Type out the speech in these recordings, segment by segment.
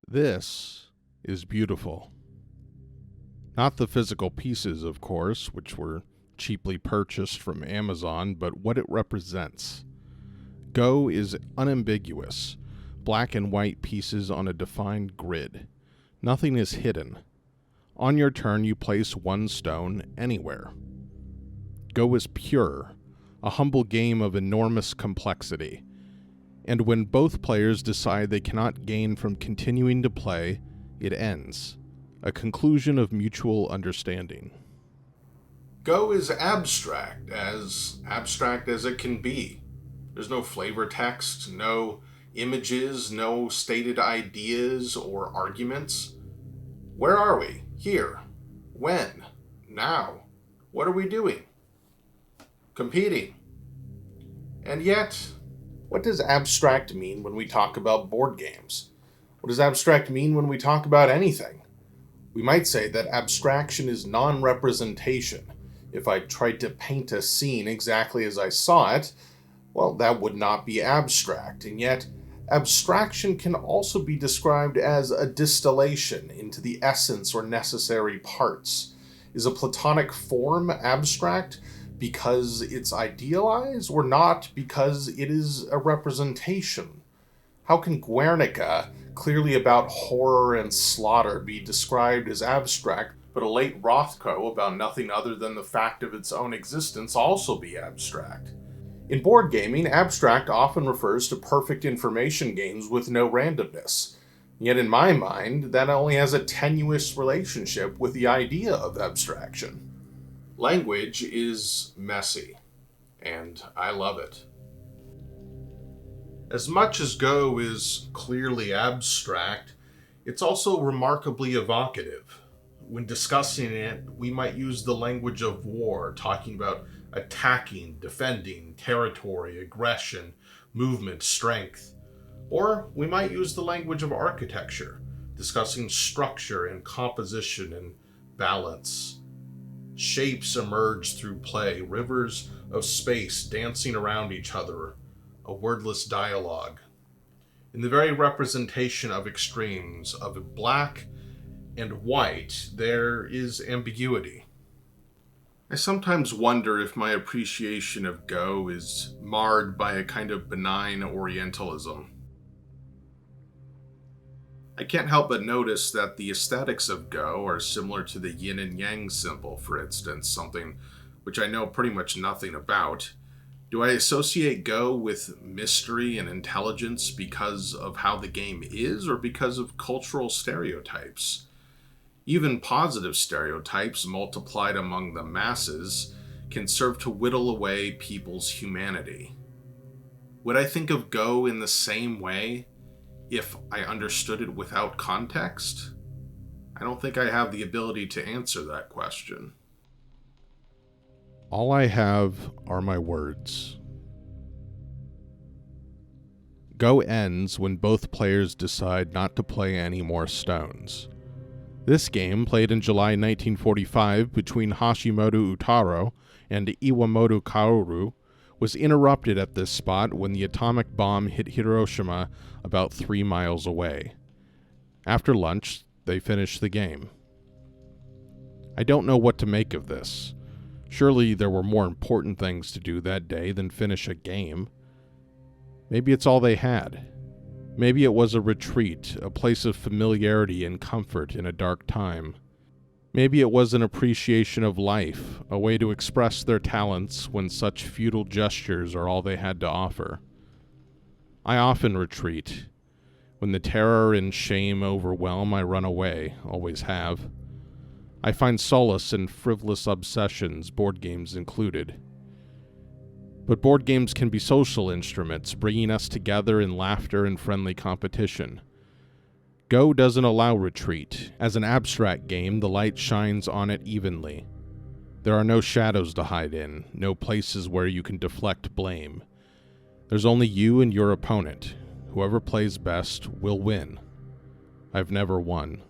This is beautiful. Not the physical pieces, of course, which were cheaply purchased from Amazon, but what it represents. Go is unambiguous, black and white pieces on a defined grid. Nothing is hidden. On your turn, you place one stone anywhere. Go is pure, a humble game of enormous complexity. And when both players decide they cannot gain from continuing to play, it ends. A conclusion of mutual understanding. Go is abstract as it can be. There's no flavor text, no images, no stated ideas or arguments. Where are we? Here. When? Now. What are we doing? Competing. And yet, what does abstract mean when we talk about board games? What does abstract mean when we talk about anything? We might say that abstraction is non-representation. If I tried to paint a scene exactly as I saw it, well, that would not be abstract. And yet, abstraction can also be described as a distillation into the essence or necessary parts. Is a Platonic form abstract because it's idealized, or not because it is a representation? How can Guernica, clearly about horror and slaughter, be described as abstract, but a late Rothko about nothing other than the fact of its own existence also be abstract? In board gaming, abstract often refers to perfect information games with no randomness. Yet in my mind, that only has a tenuous relationship with the idea of abstraction. Language is messy, and I love it. As much as Go is clearly abstract, it's also remarkably evocative. When discussing it, we might use the language of war, talking about attacking, defending, territory, aggression, movement, strength. Or we might use the language of architecture, discussing structure and composition and balance. Shapes emerge through play, rivers of space dancing around each other, a wordless dialogue. In the very representation of extremes, of black and white, there is ambiguity. I sometimes wonder if my appreciation of Go is marred by a kind of benign Orientalism. I can't help but notice that the aesthetics of Go are similar to the yin and yang symbol, for instance, something which I know pretty much nothing about. Do I associate Go with mystery and intelligence because of how the game is, or because of cultural stereotypes? Even positive stereotypes multiplied among the masses can serve to whittle away people's humanity. Would I think of Go in the same way if I understood it without context? I don't think I have the ability to answer that question. All I have are my words. Go ends when both players decide not to play any more stones. This game, played in July 1945 between Hashimoto Utaro and Iwamoto Kaoru, was interrupted at this spot when the atomic bomb hit Hiroshima about 3 miles away. After lunch, they finished the game. I don't know what to make of this. Surely there were more important things to do that day than finish a game. Maybe it's all they had. Maybe it was a retreat, a place of familiarity and comfort in a dark time. Maybe it was an appreciation of life, a way to express their talents when such futile gestures are all they had to offer. I often retreat. When the terror and shame overwhelm, I run away, always have. I find solace in frivolous obsessions, board games included. But board games can be social instruments, bringing us together in laughter and friendly competition. Go doesn't allow retreat. As an abstract game, the light shines on it evenly. There are no shadows to hide in, no places where you can deflect blame. There's only you and your opponent. Whoever plays best will win. I've never won.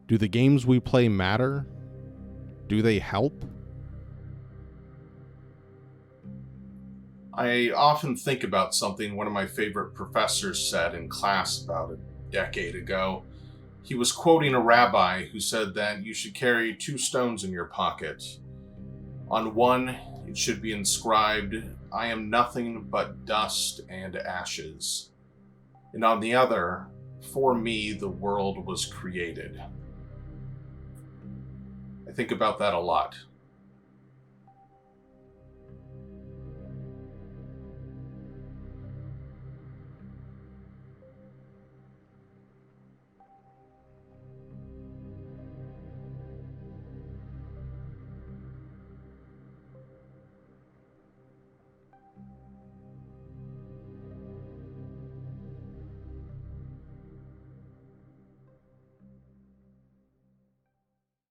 Do the games we play matter? Do they help? I often think about something one of my favorite professors said in class about a decade ago. He was quoting a rabbi who said that you should carry two stones in your pocket. On one, it should be inscribed, "I am nothing but dust and ashes." And on the other, "For me, the world was created." I think about that a lot.